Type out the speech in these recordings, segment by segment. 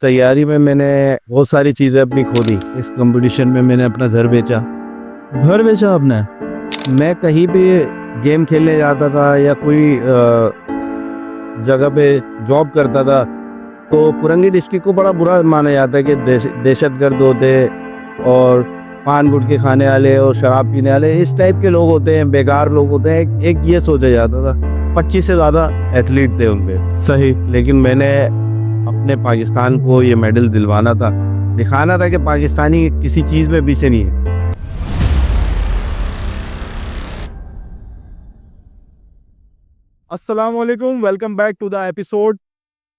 तैयारी में मैंने बहुत सारी चीज़ें अपनी खो दी। इस कंपटीशन में मैंने अपना घर बेचा। घर बेचा आपने? मैं कहीं भी गेम खेलने जाता था या कोई जगह पे जॉब करता था तो कुरंगी डिस्ट्रिक्ट को बड़ा बुरा माना जाता है कि दहशतगर्द होते और पान गुटखे खाने वाले और शराब पीने वाले इस टाइप के लोग होते हैं, बेकार लोग होते हैं। एक ये सोचा जाता था। 25 से ज़्यादा एथलीट थे उनपे। सही। लेकिन मैंने अपने पाकिस्तान को ये मेडल दिलवाना था, दिखाना था कि पाकिस्तानी किसी चीज़ में पीछे नहीं है। अस्सलाम वालेकुम, welcome back to the episode.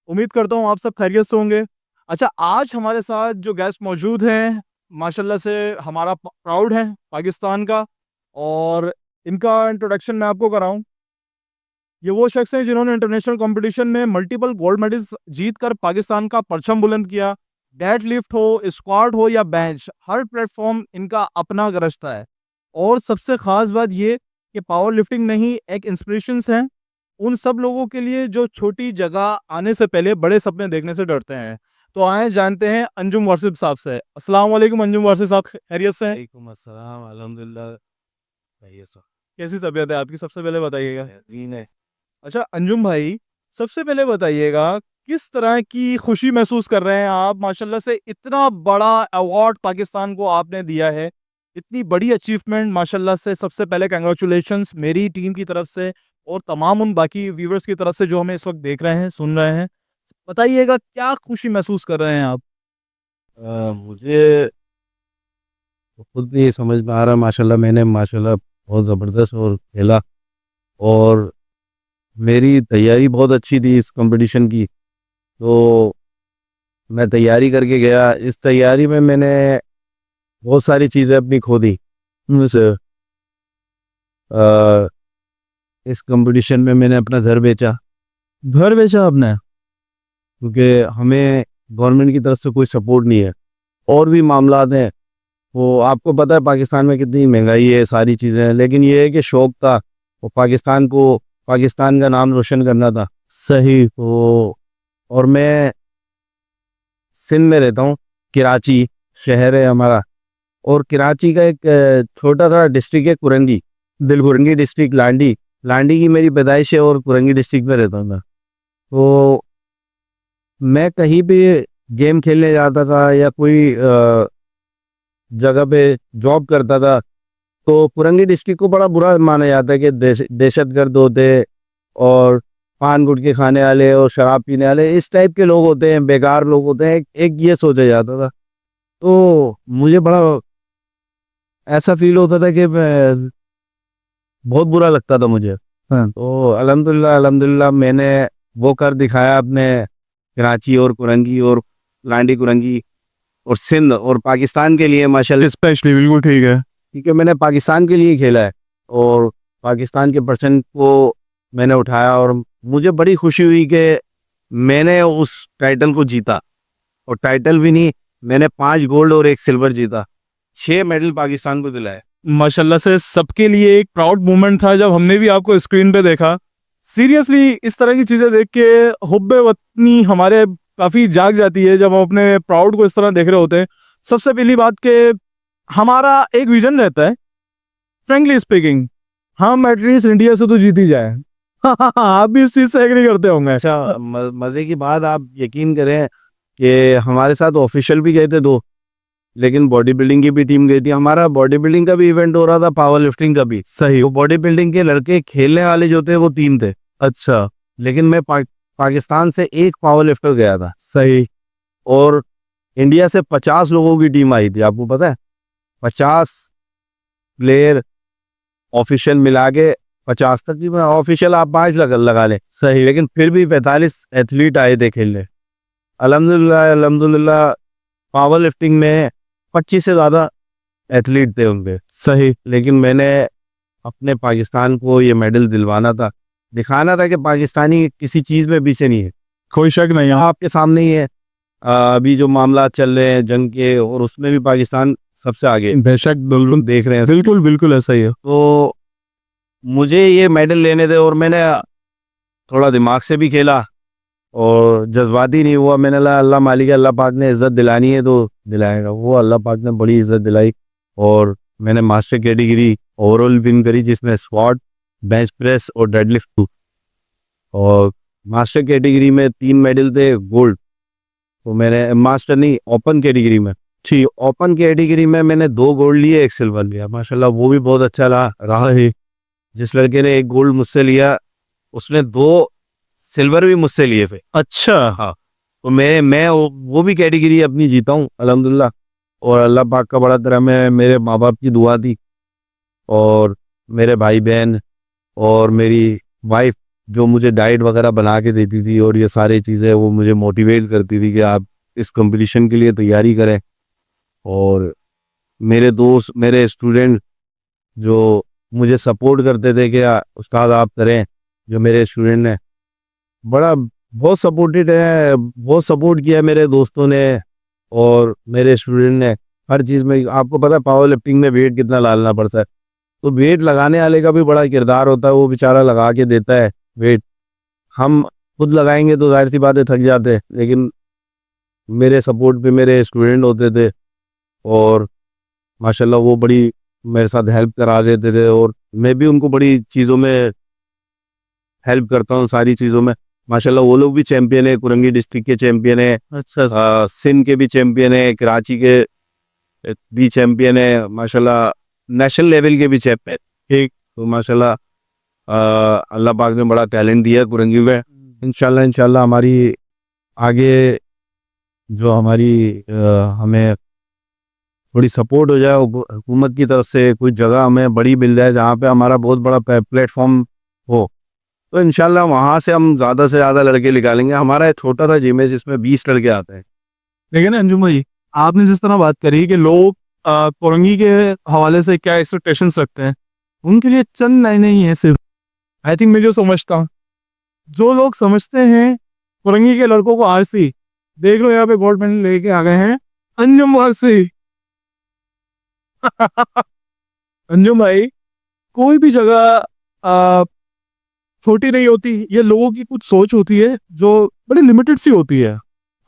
उम्मीद करता हूँ आप सब खैरियत से होंगे। अच्छा, आज हमारे साथ जो गेस्ट मौजूद हैं माशाल्लाह से हमारा प्राउड है पाकिस्तान का, और इनका इंट्रोडक्शन मैं आपको कराऊं। ये वो शख्स हैं जिन्होंने इंटरनेशनल कंपटीशन में मल्टीपल गोल्ड मेडल्स जीतकर पाकिस्तान का परचम बुलंद किया। डेड लिफ्ट हो, स्क्वाड हो या बेंच, हर प्लेटफॉर्म इनका अपना गरजता है। और सबसे ख़ास बात ये कि पावर लिफ्टिंग नहीं, एक इंस्पिरेशन है उन सब लोगों के लिए जो छोटी जगह आने से पहले बड़े सपने देखने से डरते हैं। तो आए जानते हैं अंजुम वासिफ साहब से। अस्सलाम वालेकुम अंजुम वासिफ साहब, खैरियत से हैं? वालेकुम अस्सलाम, अल्हम्दुलिल्लाह। सही है सब। कैसी तबीयत है आपकी, सबसे पहले बताइएगा। बेहतरीन है। अच्छा अंजुम भाई, सबसे पहले बताइएगा किस तरह की खुशी महसूस कर रहे हैं आप? माशाल्लाह से इतना बड़ा अवार्ड पाकिस्तान को आपने दिया है, इतनी बड़ी अचीवमेंट माशाल्लाह से। सबसे पहले कंग्रेचुलेशंस मेरी टीम की तरफ से और तमाम उन बाकी व्यूवर्स की तरफ से जो हमें इस वक्त देख रहे हैं, सुन रहे हैं। बताइएगा क्या खुशी महसूस कर रहे हैं आप? मुझे खुद नहीं समझ में आ रहा। माशाल्लाह मैंने माशाल्लाह बहुत ज़बरदस्त और खेला, और मेरी तैयारी बहुत अच्छी थी इस कंपटीशन की। तो मैं तैयारी करके गया। इस तैयारी में मैंने बहुत सारी चीज़ें अपनी खो दी। जैसे अ, इस कंपटीशन में मैंने अपना घर बेचा, घर बेचा आपने? क्योंकि हमें गवर्नमेंट की तरफ से कोई सपोर्ट नहीं है। और भी मामलात हैं, वो आपको पता है पाकिस्तान में कितनी महंगाई है, सारी चीज़ें हैं। लेकिन ये है कि शौक़ था, वो पाकिस्तान का नाम रोशन करना था। सही। तो और मैं सिंध में रहता हूँ, कराची शहर है हमारा। और कराची का एक छोटा सा डिस्ट्रिक्ट है कुरंगी, कुरंगी डिस्ट्रिक्ट। लांडी लांडी की मेरी पैदाइश है और कुरंगी डिस्ट्रिक्ट में रहता हूँ मैं। तो मैं कहीं भी गेम खेलने जाता था या कोई जगह पे जॉब करता था तो कुरंगी डिस्ट्रिक्ट को बड़ा बुरा माना जाता है कि दहशतगर्द होते और पान गुटखे खाने वाले और शराब पीने वाले इस टाइप के लोग होते हैं, बेकार लोग होते हैं। एक ये सोचा जाता था। तो मुझे बड़ा ऐसा फील होता था कि मैं बहुत बुरा लगता था मुझे। हाँ। तो अल्हम्दुलिल्लाह अल्हम्दुलिल्लाह मैंने वो कर दिखाया अपने कराची और कुरंगी और लांडी कुरंगी और सिंध और पाकिस्तान के लिए माशाल्लाह। स्पेशली बिल्कुल ठीक है। क्योंकि मैंने पाकिस्तान के लिए खेला है और पाकिस्तान के परसेंट को मैंने उठाया, और मुझे बड़ी खुशी हुई कि मैंने उस टाइटल को जीता। और टाइटल भी नहीं, मैंने 5 गोल्ड और 1 सिल्वर जीता। 6 मेडल पाकिस्तान को दिलाए। माशाल्लाह से सबके लिए एक प्राउड मोमेंट था जब हमने भी आपको स्क्रीन पे देखा। सीरियसली इस तरह की चीजें देख के हुब्बे वतनी हमारे काफी जाग जाती है जब हम अपने प्राउड को इस तरह देख रहे होते हैं। सबसे पहली बात के हमारा एक विजन रहता है, फ्रेंकली स्पीकिंग, हम एटलीस्ट इंडिया से तो जीत ही जाए। आप भी इस चीज से एग्री करते होंगे। अच्छा, मज़े की बात, आप यकीन करें कि हमारे साथ ऑफिशियल भी गए थे 2, लेकिन बॉडी बिल्डिंग की भी टीम गई थी। हमारा बॉडी बिल्डिंग का भी इवेंट हो रहा था, पावर लिफ्टिंग का भी। सही। वो बॉडी बिल्डिंग के लड़के खेलने वाले जो थे वो 3 थे। अच्छा। लेकिन मैं पाकिस्तान से एक पावर लिफ्टर गया था। सही। और इंडिया से 50 लोगों की टीम आई थी, आपको पता है? 50 प्लेयर ऑफिशियल मिला के 50 तक, ऑफिशियल आप 5 लगा लें। सही। लेकिन फिर भी 45 एथलीट आए थे खेलने। अल्हम्दुलिल्लाह अल्हम्दुलिल्लाह पावर लिफ्टिंग में 25 से ज़्यादा एथलीट थे उनपे। सही। लेकिन मैंने अपने पाकिस्तान को ये मेडल दिलवाना था, दिखाना था कि पाकिस्तानी किसी चीज़ में पीछे नहीं है। कोई शक नहीं। आपके सामने ही है अभी जो मामला चल रहे हैं जंग के, और उसमें भी पाकिस्तान सबसे आगे, बेशक बिल्कुल देख रहे हैं। बिल्कुल बिल्कुल ऐसा ही है। तो मुझे ये मेडल लेने थे, और मैंने थोड़ा दिमाग से भी खेला और जज्बाती नहीं हुआ। मैंने कहा अल्लाह मालिक है, अल्लाह पाक ने इज़्ज़त दिलानी है तो दिलाएगा। वो अल्लाह पाक ने बड़ी इज़्ज़त दिलाई और मैंने मास्टर कैटेगरी ओवरऑल विन करी, जिसमें स्क्वाट, बेंच प्रेस और डेडलिफ्ट। और मास्टर कैटेगरी में 3 मेडल थे गोल्ड। तो मैंने मास्टर नहीं, ओपन कैटेगरी में, ठीक, ओपन कैटेगरी में मैंने 2 गोल्ड लिए, 1 सिल्वर लिया। माशाल्लाह वो भी बहुत अच्छा रहा है। जिस लड़के ने 1 गोल्ड मुझसे लिया, उसने 2 सिल्वर भी मुझसे लिए थे। अच्छा। हाँ, तो मैं वो भी कैटेगरी अपनी जीता हूँ अल्हम्दुलिल्लाह। और अल्लाह पाक का बड़ा करम है, मेरे माँ बाप की दुआ थी और मेरे भाई बहन और मेरी वाइफ जो मुझे डाइट वगैरह बना के देती थी और ये सारी चीज़ें वो मुझे मोटिवेट करती थी कि आप इस कंपटीशन के लिए तैयारी करें। और मेरे दोस्त, मेरे स्टूडेंट जो मुझे सपोर्ट करते थे कि उस्ताद आप करें, जो मेरे स्टूडेंट ने बड़ा बहुत सपोर्टेड है, बहुत सपोर्ट किया मेरे दोस्तों ने और मेरे स्टूडेंट ने हर चीज़ में। आपको पता है पावर लिफ्टिंग में वेट कितना डालना पड़ता है, तो वेट लगाने वाले का भी बड़ा किरदार होता है, वो बेचारा लगा के देता है वेट। हम खुद लगाएंगे तो जाहिर सी बात है थक जाते हैं, लेकिन मेरे सपोर्ट पे मेरे स्टूडेंट होते थे और माशाल्लाह वो बड़ी मेरे साथ हेल्प करा देते थे और मैं भी उनको बड़ी चीज़ों में हेल्प करता हूँ, सारी चीज़ों में। माशाल्लाह वो लोग भी चैंपियन है, कुरंगी डिस्ट्रिक्ट के चैंपियन है, अच्छा। सिंध के भी चैंपियन है, कराची के भी चैंपियन है, माशाल्लाह नेशनल लेवल के भी चैंपियन। ठीक, तो माशाल्लाह अल्लाह पाक ने बड़ा टैलेंट दिया है कुरंगी में। इंशाल्लाह इंशाल्लाह हमारी आगे जो हमारी हमें थोड़ी सपोर्ट हो जाए हुकूमत की तरफ से, कोई जगह हमें बड़ी मिल जाए जहाँ पे हमारा बहुत बड़ा प्लेटफॉर्म हो, तो इंशाल्लाह वहाँ से हम ज़्यादा से ज़्यादा लड़के निकालेंगे। हमारा एक छोटा सा जिम है जिसमें 20 लड़के आते हैं। लेकिन अंजुम भाई, आपने जिस तरह बात करी कि लोग कोरंगी के हवाले से क्या एक्सपेक्टेशंस रखते हैं, उनके लिए चंद लाइनें ही हैं सिर्फ। आई थिंक मैं जो समझता हूँ, जो लोग समझते हैं कोरंगी के लड़कों को आरसी, देख लो यहाँ पे गोल्ड मेडल लेके आ गए हैं अंजुम आरसी। अंजुम भाई, कोई भी जगह आ, छोटी नहीं होती, ये लोगों की कुछ सोच होती है जो बड़ी लिमिटेड सी होती है।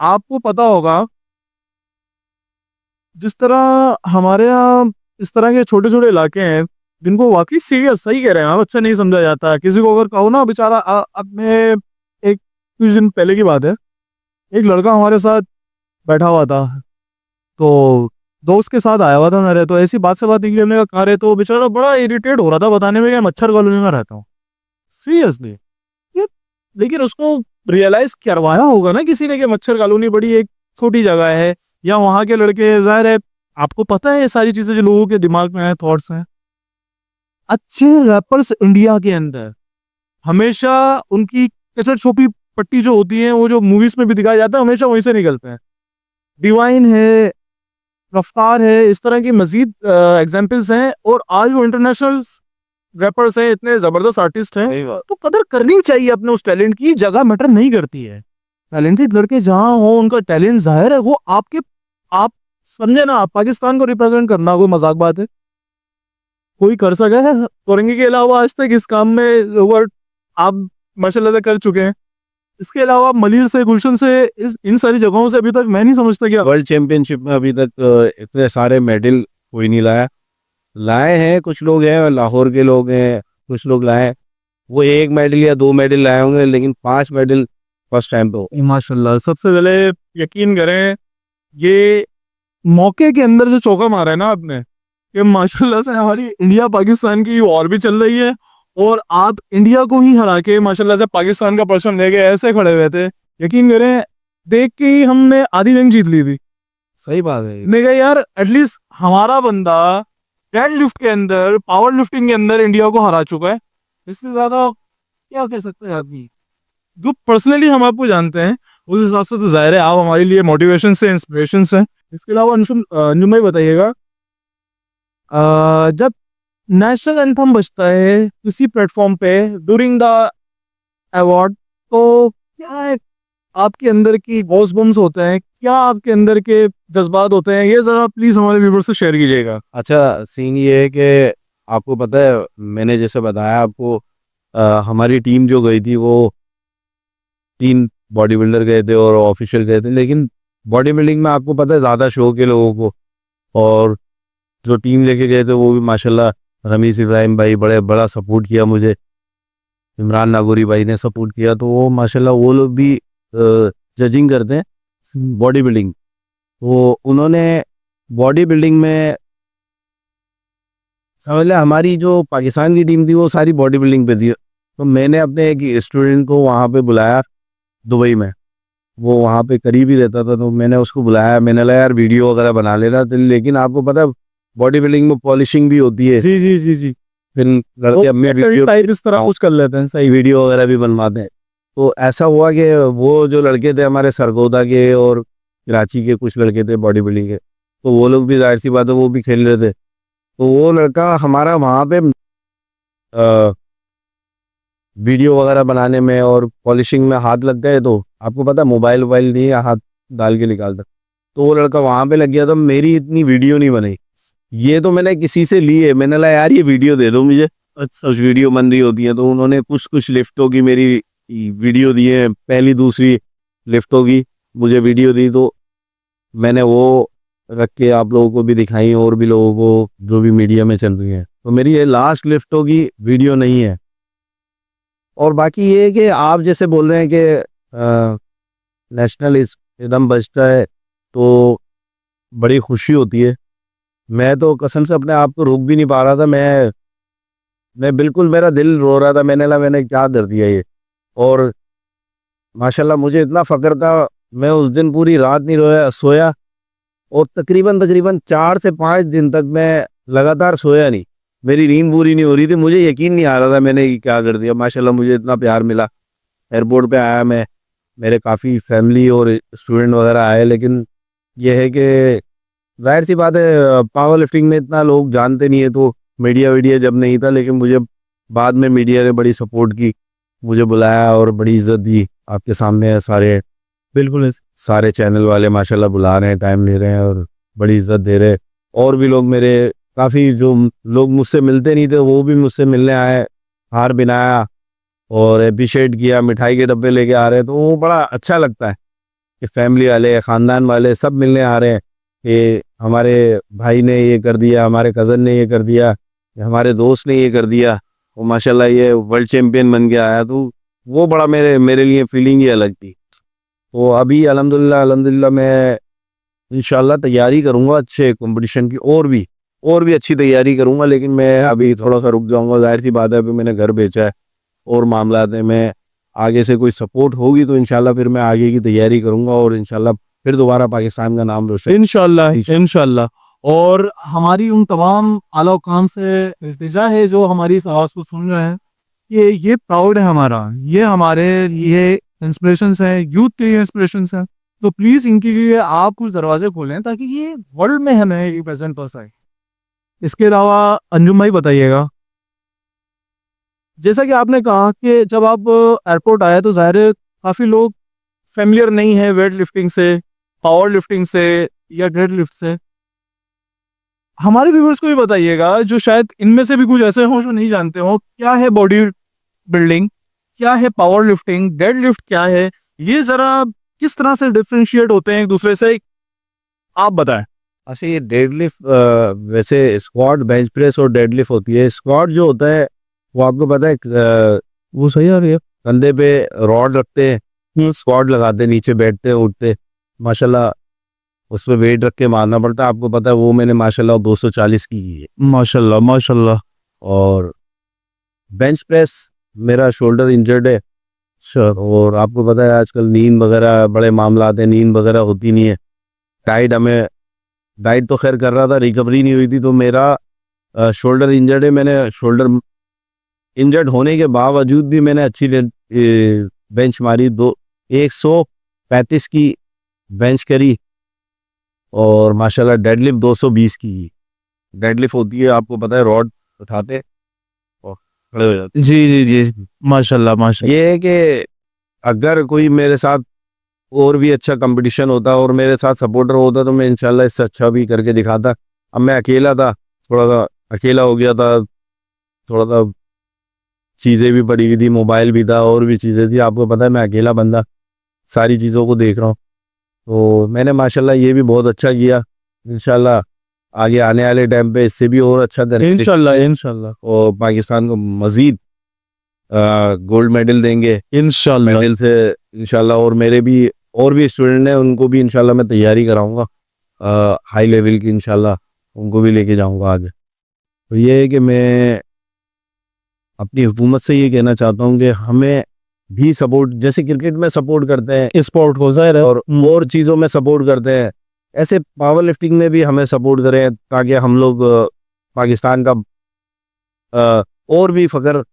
आपको पता होगा जिस तरह हमारे यहाँ इस तरह के छोटे छोटे इलाके हैं जिनको वाकई सीरियस, सही कह रहे हैं आप, अच्छा नहीं समझा जाता। किसी को अगर कहो ना बेचारा, अपने एक कुछ दिन पहले की बात है, एक लड़का हमारे साथ बैठा हुआ था, तो दोस्त के साथ आया हुआ था मेरे, तो ऐसी बात से बात निकली, हमने कहा कहाँ रहे, तो बेचारा बड़ा इरिटेट हो रहा था बताने में कि मच्छर कॉलोनी में रहता हूँ। सीरियसली ये, लेकिन उसको रियलाइज करवाया होगा ना किसी ने कि मच्छर कॉलोनी बड़ी एक छोटी जगह है, या वहां के लड़के, जाहिर है आपको पता है ये सारी चीजें जो लोगों के दिमाग में है, थॉट्स हैं। अच्छे रैपर्स इंडिया के अंदर हमेशा उनकी कचर छोपी पट्टी जो होती है, वो जो मूवीज में भी दिखाया जाता है, हमेशा वहीं से निकलते हैं। डिवाइन है, रफ्तार है, इस तरह की मजीद एग्जाम्पल्स हैं, और आज वो इंटरनेशनल रैपर्स हैं, इतने जबरदस्त आर्टिस्ट हैं। सही बात। तो कदर करनी चाहिए अपने उस टैलेंट की, जगह मैटर नहीं करती है। टैलेंटेड लड़के जहां हो, उनका टैलेंट जाहिर है वो आपके, आप समझे ना, पाकिस्तान को रिप्रेजेंट करना कोई मजाक बात है? कोई कर सका है कोरंगी के अलावा आज तक इस काम में? ओवर आप माशाल्लाह से कर चुके हैं। इसके अलावा मलिर से, गुलशन से, इन सारी जगहों से अभी तक मैं नहीं समझता कि वर्ल्ड चैंपियनशिप में अभी तक इतने सारे मेडल कोई नहीं लाया। लाए हैं कुछ लोग हैं, लाहौर के लोग हैं, कुछ लोग लाए हैं, वो 1 मेडल या 2 मेडल लाए होंगे, लेकिन 5 मेडल फर्स्ट टाइम पे हो। माशाल्लाह। सबसे पहले यकीन करें, ये मौके के अंदर जो चौका मारा है ना आपने, ये माशाल्लाह से हमारी इंडिया पाकिस्तान की वॉर भी चल रही है, और आप इंडिया को ही हरा के माशाल्लाह से पाकिस्तान का पर्सन लेके ऐसे खड़े हुए थे, यकीन करें देख के ही हमने आधी जंग जीत ली थी। सही बात है। मैंने कहा यार एटलीस्ट हमारा बंदा डेड लिफ्ट के अंदर, पावर लिफ्टिंग के अंदर इंडिया को हरा चुका है, इससे ज्यादा क्या कह सकते हैं आदमी। जो पर्सनली हम आपको जानते हैं उस हिसाब से तो जाहिर है आप हमारे लिए मोटिवेशन से, इंस्पिरेशन से। इसके अलावा अंजुम भाई बताइएगा, जब नेशनल एंथम बजता है किसी प्लेटफॉर्म पे ड्यूरिंग द अवार्ड, तो क्या है आपके अंदर की गॉसबम्स होते हैं, क्या आपके अंदर के जज्बात होते हैं, ये जरा प्लीज हमारे व्यूअर्स से शेयर कीजिएगा। अच्छा, सीन ये है कि आपको पता है, मैंने जैसे बताया आपको, हमारी टीम जो गई थी वो 3 बॉडी बिल्डर गए थे और ऑफिशियल गए थे, लेकिन बॉडी बिल्डिंग में आपको पता है ज़्यादा शौक है लोगों को। और जो टीम लेके गए थे वो भी माशाल्लाह रमीज़ इब्राहिम भाई बड़ा सपोर्ट किया मुझे, इमरान नागौरी भाई ने सपोर्ट किया, तो वो माशाल्लाह वो लोग भी जजिंग करते हैं बॉडी बिल्डिंग। तो उन्होंने बॉडी बिल्डिंग में समझ लिया हमारी जो पाकिस्तान की टीम थी वो सारी बॉडी बिल्डिंग पे थी। तो मैंने अपने एक स्टूडेंट को वहाँ पे बुलाया दुबई में, वो वहाँ पे करीब ही रहता था, तो मैंने उसको बुलाया, मैंने कहा यार वीडियो वगैरह बना लेना, तो लेकिन आपको पता है बॉडी बिल्डिंग में पॉलिशिंग भी होती है, जी जी जी जी, फिर लड़के अपने वीडियो टाइप इस तरह कुछ कर लेते हैं, सही। वीडियो वगैरह भी बनवाते हैं। तो ऐसा हुआ कि वो जो लड़के थे हमारे सरगोदा के और कराची के कुछ लड़के थे बॉडी बिल्डिंग के, तो वो लोग भी जाहिर सी बात है वो भी खेल रहे थे। तो वो लड़का हमारा वहाँ पे वीडियो वगैरह बनाने में और पॉलिशिंग में हाथ लग गए, तो आपको पता है मोबाइल वोबाइल नहीं है, हाथ डाल के निकालता, तो वो लड़का वहाँ पे लग गया, तो मेरी इतनी वीडियो नहीं बनी। ये तो मैंने किसी से ली है, मैंने कहा यार ये वीडियो दे दो मुझे, अच्छा कुछ वीडियो बन रही होती है, तो उन्होंने कुछ लिफ्टों की मेरी वीडियो दी है, पहली दूसरी लिफ्टों की मुझे वीडियो दी, तो मैंने वो रख के आप लोगों को भी दिखाई और भी लोगों को जो भी मीडिया में चल रही है। तो मेरी ये लास्ट लिफ्टों की वीडियो नहीं है। और बाकी ये है कि आप जैसे बोल रहे हैं कि नेशनल एकदम बजता है तो बड़ी खुशी होती है। मैं तो कसम से अपने आप को रोक भी नहीं पा रहा था, मैं बिल्कुल, मेरा दिल रो रहा था, मैंने क्या कर दिया ये। और माशाल्लाह मुझे इतना फ़ख्र था, मैं उस दिन पूरी रात नहीं सोया, और तकरीबन 4 से 5 दिन तक मैं लगातार सोया नहीं, मेरी नींद पूरी नहीं हो रही थी, मुझे यकीन नहीं आ रहा था मैंने ये क्या कर दिया। माशाल्लाह मुझे इतना प्यार मिला, एयरपोर्ट पे आया मैं, मेरे काफ़ी फैमिली और स्टूडेंट वगैरह आए, लेकिन यह है कि जाहिर सी बात है पावर लिफ्टिंग में इतना लोग जानते नहीं है, तो मीडिया जब नहीं था, लेकिन मुझे बाद में मीडिया ने बड़ी सपोर्ट की, मुझे बुलाया और बड़ी इज्जत दी। आपके सामने सारे, बिल्कुल सारे चैनल वाले माशाल्लाह बुला रहे हैं, टाइम ले रहे हैं और बड़ी इज्जत दे रहे हैं। और भी लोग मेरे काफ़ी जो लोग मुझसे मिलते नहीं थे वो भी मुझसे मिलने आए, हार बनाया और अप्रिशिएट किया, मिठाई के डब्बे लेके आ रहे हैं, तो वो बड़ा अच्छा लगता है कि फैमिली वाले, ख़ानदान वाले सब मिलने आ रहे हैं कि हमारे भाई ने ये कर दिया, हमारे कज़न ने ये कर दिया, हमारे दोस्त ने ये कर दिया, वो माशाल्लाह ये वर्ल्ड चैम्पियन बन के आया। तो वो बड़ा मेरे लिए फीलिंग ही अलग थी। तो अभी अल्हम्दुलिल्लाह मैं इंशाल्लाह तैयारी करूँगा अच्छे कंपटीशन की, और भी अच्छी तैयारी करूँगा, लेकिन मैं अभी थोड़ा सा रुक जाऊँगा, जाहिर सी बात है अभी मैंने घर बेचा है और मामलात हैं, मैं आगे से कोई सपोर्ट होगी तो इंशाल्लाह फिर मैं आगे की तैयारी करूँगा और इंशाल्लाह फिर दोबारा पाकिस्तान का नाम रोशन। इंशाल्लाह। और हमारी उन तमाम आला हुकाम से इल्तिजा है जो हमारी इस आवाज़ को सुन रहे हैं कि ये प्राउड है हमारा, ये हमारे लिए इंस्पिरेशंस हैं, यूथ के लिए इंस्पिरेशंस हैं, तो प्लीज़ इनके लिए आप कुछ दरवाजे खोलें ताकि ये वर्ल्ड में हमें रिप्रेजेंट कर सके। इसके अलावा अंजुम भाई बताइएगा, जैसा कि आपने कहा कि जब आप एयरपोर्ट आए तो ज़ाहिर है काफ़ी लोग फेमिलियर नहीं है वेट लिफ्टिंग से, पावर लिफ्टिंग से या डेड लिफ्ट से। हमारे व्यूअर्स को भी बताइएगा जो शायद इनमें से भी कुछ ऐसे हों जो नहीं जानते हो, क्या है बॉडी बिल्डिंग, क्या है पावर लिफ्टिंग, डेड लिफ्ट क्या है, ये ज़रा किस तरह से डिफ्रेंशिएट होते हैं एक दूसरे से, आप बताएं। अच्छा, ये डेडलिफ्ट वैसे स्क्वाट, बेंच प्रेस और डेडलिफ्ट होती है। स्क्वाट जो होता है वो आपको पता है वो सही आ रही है, कंधे पे रॉड रखते हैं, स्क्वाट लगाते हैं, नीचे बैठते हैं, उठते, माशाल्लाह उस पर वेट रख के मारना पड़ता है, आपको पता है। वो मैंने माशाल्लाह 240 की है, माशाल्लाह। और बेंच प्रेस मेरा शोल्डर इंजर्ड है और आपको पता है आजकल नींद वगैरह बड़े मामला हैं, नींद वगैरह होती नहीं है, डाइट तो खैर कर रहा था, रिकवरी नहीं हुई थी, तो मेरा शोल्डर इंजर्ड है। मैंने शोल्डर इंजर्ड होने के बावजूद भी मैंने अच्छी बेंच मारी, 135 की बेंच करी और माशाल्लाह डेडलिफ्ट 220 की डेडलिफ्ट होती है, आपको पता है रॉड उठाते और खड़े हो जाते। जी, माशाल्लाह। ये है कि अगर कोई मेरे साथ और भी अच्छा कंपटीशन होता और मेरे साथ सपोर्टर होता तो मैं इंशाल्लाह इससे अच्छा भी करके दिखाता। अब मैं अकेला था, थोड़ा सा अकेला हो गया था, थोड़ा सा चीज़ें भी पड़ी हुई थी, मोबाइल भी था और भी चीज़ें थी, आपको पता है मैं अकेला बंदा सारी चीज़ों को देख रहा हूँ। तो मैंने माशाल्लाह ये भी बहुत अच्छा किया। इंशाल्लाह आगे आने वाले टाइम पे इससे भी और अच्छा करेंगे इंशाल्लाह इंशाल्लाह और पाकिस्तान को मज़ीद गोल्ड मेडल देंगे। इंशाल्लाह। मेडल से इंशाल्लाह और मेरे भी और भी स्टूडेंट हैं उनको भी इंशाल्लाह मैं तैयारी कराऊंगा हाई लेवल की, इंशाल्लाह उनको भी लेके जाऊंगा आगे। तो ये है कि मैं अपनी हुकूमत से ये कहना चाहता हूँ कि हमें भी सपोर्ट, जैसे क्रिकेट में सपोर्ट करते हैं स्पोर्ट को जाहिर है और चीज़ों में सपोर्ट करते हैं, ऐसे पावर लिफ्टिंग में भी हमें सपोर्ट करें ताकि हम लोग पाकिस्तान का और भी फ़ख्र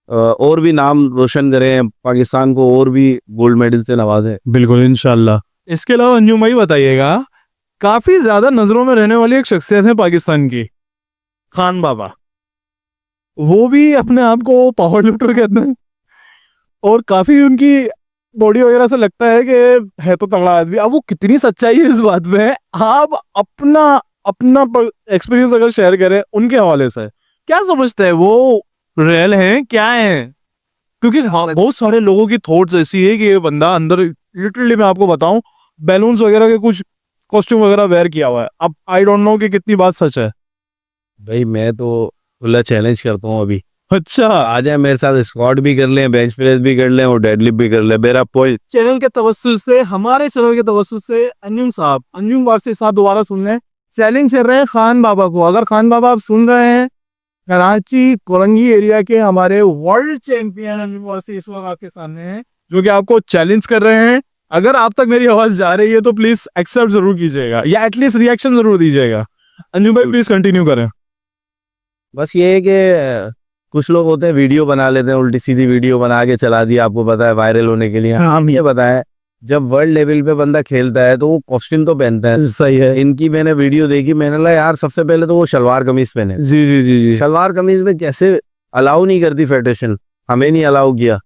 और भी नाम रोशन करें, पाकिस्तान को और भी गोल्ड मेडल से नवाजें। बिल्कुल इंशाल्लाह। इसके अलावा अंजुम भाई बताइएगा, काफी ज्यादा नजरों में रहने वाली एक शख्सियत है पाकिस्तान की, खान बाबा। वो भी अपने आप को पावर लिफ्टर कहते हैं और काफी उनकी बॉडी वगैरह से लगता है कि है तो तगड़ा आदमी। अब वो कितनी सच्चाई है इस बात में, आप अपना अपना एक्सपीरियंस अगर शेयर करें उनके हवाले से, क्या समझते हैं वो रियल हैं क्या है? क्योंकि बहुत सारे लोगों की थॉट्स ऐसी है कि ये बंदा अंदर, लिटरली मैं आपको बताऊं, बैलून्स वगैरह के कुछ कॉस्ट्यूम वगैरह वेयर किया हुआ है। अब आई डोंट नो कि कितनी बात सच है। भाई मैं तो खुला चैलेंज करता हूँ अभी, अच्छा, आ जाए मेरे साथ, स्क्वाट भी कर लें, बेंच प्रेस भी कर लें और डेडलिफ्ट भी कर लें। मेरा पॉइंट चैनल के तवस्सुल से, हमारे चैनल के तवस्सुल से अंजुम साहब, अंजुम वारसी साहब दोबारा सुन लें, चैलेंज कर रहे हैं खान बाबा को। अगर खान बाबा आप सुन रहे हैं, कराची कोरंगी एरिया के हमारे वर्ल्ड चैंपियन अंजुम वारसी इस वक्त आपके सामने हैं, जो कि आपको चैलेंज कर रहे हैं। अगर आप तक मेरी आवाज जा रही है तो प्लीज एक्सेप्ट जरूर कीजिएगा या एटलीस्ट रिएक्शन जरूर दीजिएगा। अंजुम भाई प्लीज कंटिन्यू करें। बस ये है कि कुछ लोग होते हैं वीडियो बना लेते हैं, उल्टी सीधी वीडियो बना के चला दी, आपको पता है वायरल होने के लिए। हम ये बताएं, जब वर्ल्ड लेवल पे बंदा खेलता है तो वो कॉस्ट्यूम तो पहनता है। सही है। इनकी मैंने वीडियो देखी, मैंने लगा यार सबसे पहले तो वो शलवार कमीज पहने। जी जी जी जी। शलवार कमीज में कैसे अलाउ नहीं करती फेडरेशन, हमें नहीं अलाउ किया।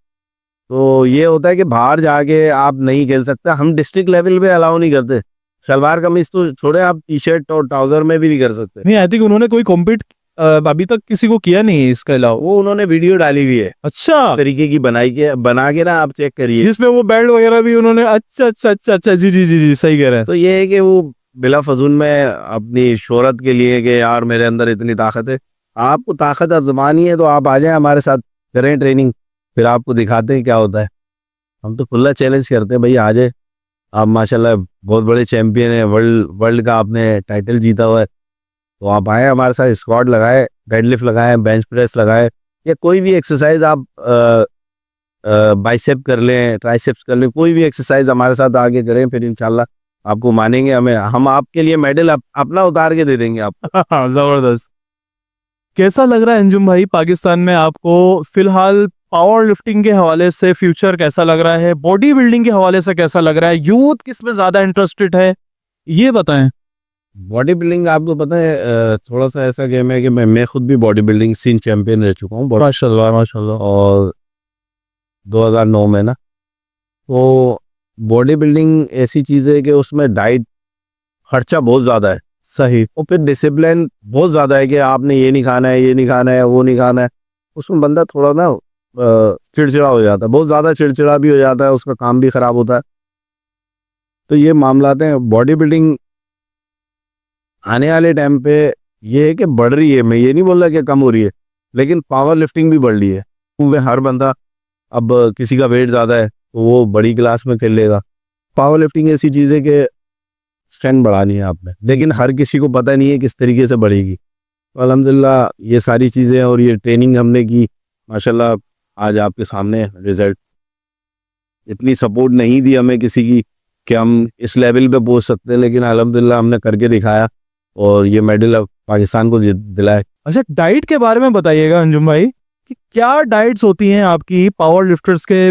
तो ये होता है कि बाहर जाके आप नहीं खेल सकते, हम डिस्ट्रिक्ट लेवल पे अलाउ नहीं करते। शलवार कमीज तो छोड़े, आप टी शर्ट और ट्राउजर में भी नहीं कर सकते। नहीं, आई थिंक उन्होंने कोई कॉम्पीट अभी तक किसी को किया नहीं है इसके अलावा। वो उन्होंने वीडियो डाली हुई है अच्छा, तरीके की बना के ना, आप चेक करिए। जिसमें वो बेल्ट वगैरह भी उन्होंने, अच्छा अच्छा अच्छा अच्छा, जी जी जी जी, सही कह रहे हैं। तो ये है कि वो बिला फजूल में अपनी शोहरत के लिए कि यार मेरे अंदर इतनी ताकत है, आपको ताकत आजमानी है तो आप आ जाएं हमारे साथ, करें ट्रेनिंग, फिर आपको दिखाते हैं क्या होता है। हम तो खुला चैलेंज करते हैं, भाई आ जाए आप, माशाल्लाह बहुत बड़े चैंपियन हैं, वर्ल्ड का आपने टाइटल जीता हुआ है, तो आप आए हमारे साथ, स्क्वाट लगाए, डेडलिफ्ट लगाए, बेंच प्रेस लगाए, या कोई भी एक्सरसाइज आप बाइसेप कर लें, ट्राइसेप्स कर लें, कोई भी एक्सरसाइज हमारे साथ आगे करें, फिर इंशाल्लाह आपको मानेंगे। हम आपके लिए मेडल अपना उतार के दे देंगे आप। जबरदस्त। कैसा लग रहा है अंजुम भाई पाकिस्तान में आपको फिलहाल? पावर लिफ्टिंग के हवाले से फ्यूचर कैसा लग रहा है? बॉडी बिल्डिंग के हवाले से कैसा लग रहा है? यूथ किस में ज्यादा इंटरेस्टेड है, ये बताएं। बॉडी बिल्डिंग आपको पता है, थोड़ा सा ऐसा गेम है कि मैं खुद भी बॉडी बिल्डिंग सीन चैंपियन रह चुका हूँ, माशाल्लाह माशाल्लाह। और 2009 में ना। तो बॉडी बिल्डिंग ऐसी चीज़ है कि उसमें डाइट खर्चा बहुत ज़्यादा है, सही। और फिर डिसिप्लिन बहुत ज़्यादा है कि आपने ये नहीं खाना है, ये नहीं खाना है, वो नहीं खाना है। उसमें बंदा थोड़ा ना चिड़चिड़ा हो जाता है, बहुत ज़्यादा चिड़चिड़ा भी हो जाता है, उसका काम भी ख़राब होता है। तो ये मामलात हैं। बॉडी बिल्डिंग आने वाले टाइम पे ये है कि बढ़ रही है, मैं ये नहीं बोल रहा कि कम हो रही है, लेकिन पावर लिफ्टिंग भी बढ़ रही है, क्योंकि हर बंदा, अब किसी का वेट ज़्यादा है तो वो बड़ी क्लास में खेल लेगा। पावर लिफ्टिंग ऐसी चीज़ है कि स्ट्रेंथ बढ़ानी है आपने, लेकिन हर किसी को पता नहीं है किस तरीके से बढ़ेगी। तो अल्हम्दुलिल्लाह ये सारी चीज़ें और ये ट्रेनिंग हमने की, माशाल्लाह आज आपके सामने रिजल्ट। इतनी सपोर्ट नहीं दी हमें किसी की कि हम इस लेवल पे पहुंच सकते हैं, लेकिन अल्हम्दुलिल्लाह हमने करके दिखाया और ये मेडल अब पाकिस्तान को दिलाए। अच्छा, डाइट के बारे में बताइएगा अंजुम भाई, कि क्या डाइट्स होती हैं आपकी पावर लिफ्टर्स के?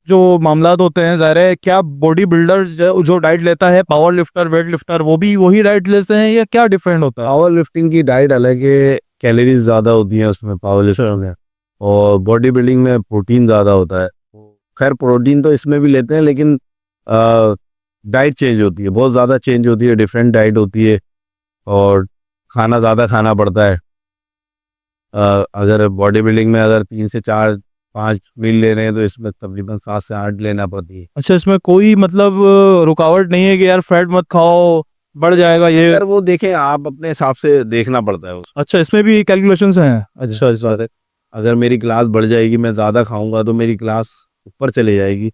जो मामलात होते हैं, ज़ाहिर है, क्या बॉडी बिल्डर जो डाइट लेता है, पावर लिफ्टर, वेट लिफ्टर, वो भी वही डाइट लेते हैं या क्या डिफरेंट होता है? पावर लिफ्टिंग की डाइट अलग है, कैलोरीज ज़्यादा होती हैं उसमें पावर लिफ्टिंग में, और बॉडी बिल्डिंग में प्रोटीन ज़्यादा होता है। खैर प्रोटीन तो इसमें भी लेते हैं, लेकिन डाइट चेंज होती है, बहुत ज़्यादा चेंज होती है, डिफरेंट डाइट होती है, और खाना ज़्यादा खाना पड़ता है। अगर बॉडी बिल्डिंग में अगर 3 से 4 5 मील ले रहे हैं तो इसमें तकरीबन 7 से 8 लेना पड़ती है। अच्छा, इसमें कोई मतलब रुकावट नहीं है कि यार फैट मत खाओ, बढ़ जाएगा ये? यार वो देखें, आप अपने हिसाब से देखना पड़ता है उसको। अच्छा, इसमें भी कैलकुलेशंस हैं? अच्छा अच्छा। अगर अगर मेरी क्लास बढ़ जाएगी, मैं ज़्यादा खाऊंगा तो मेरी क्लास ऊपर चली जाएगी,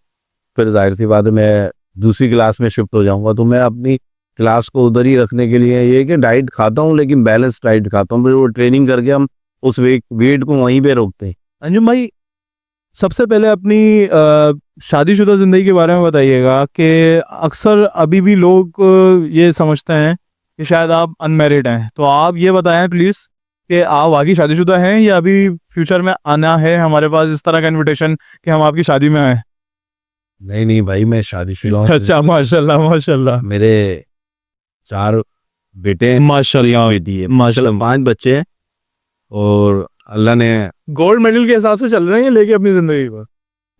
फिर जाहिर सी बात है मैं दूसरी क्लास में शिफ्ट हो जाऊंगा। तो मैं अपनी क्लास को उधर ही रखने के लिए ये कि डाइट खाता हूँ, लेकिन बैलेंस डाइट खाता हूँ। फिर वो ट्रेनिंग करके हम उस वेट को वहीं पे रोकते हैं। अंजुम भाई, सबसे पहले अपनी शादीशुदा ज़िंदगी के बारे में बताइएगा कि अक्सर अभी भी लोग ये समझते हैं कि शायद आप अनमैरिड हैं, तो आप ये बताएं प्लीज़ कि आप वाकई शादीशुदा हैं या अभी फ्यूचर में आना है हमारे पास इस तरह का इनविटेशन कि हम आपकी शादी में आए? नहीं नहीं भाई, मैं शादीशुदा हूँ। अच्छा, माशाल्लाह माशाल्लाह। मेरे 4 बेटे हैं, माशाल्लाह बेटी है, माशाल्लाह। 5 बच्चे हैं। और अल्लाह ने गोल्ड मेडल के हिसाब से चल रहे हैं ये लेके अपनी ज़िंदगी पर।